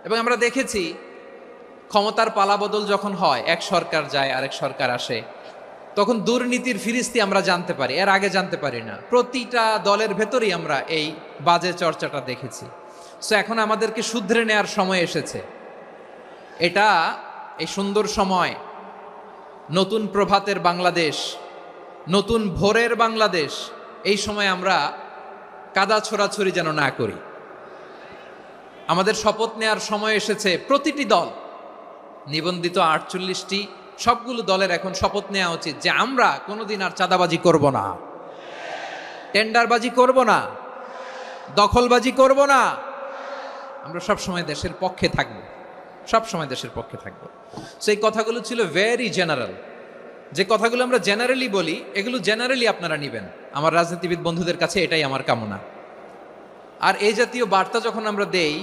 এবং আমরা দেখেছি ক্ষমতার পালাবদল যখন হয়, এক সরকার যায় আরেক সরকার আসে, তখন দুর্নীতির ফিরিস্তি আমরা জানতে পারি, এর আগে জানতে পারি না। প্রতিটা দলের ভেতরেই আমরা এই বাজে চর্চাটা দেখেছি। সো এখন আমাদেরকে শুধরে নেয়ার সময় এসেছে। এটা এই সুন্দর সময়, নতুন প্রভাতের বাংলাদেশ, নতুন ভোরের বাংলাদেশ, এই সময় আমরা কাদা ছোড়াছুরি যেন না করি। আমাদের শপথ নেয়ার সময় এসেছে। প্রতিটি দল, নিবন্ধিত 48টি, সবগুলো দলের এখন শপথ নেওয়া উচিত যে আমরা কোনোদিন আর চাঁদাবাজি করব না, টেন্ডারবাজি করব না, দখলবাজি করব না। আমরা সবসময় দেশের পক্ষে থাকব, সবসময় দেশের পক্ষে থাকব। সেই কথাগুলো ছিল ভেরি জেনারেল। যে কথাগুলো আমরা জেনারেলি বলি, এগুলো জেনারেলি আপনারা নেবেন। আমার রাজনীতিবিদ বন্ধুদের কাছে এটাই আমার কামনা। আর এই জাতীয় বার্তা যখন আমরা দেই,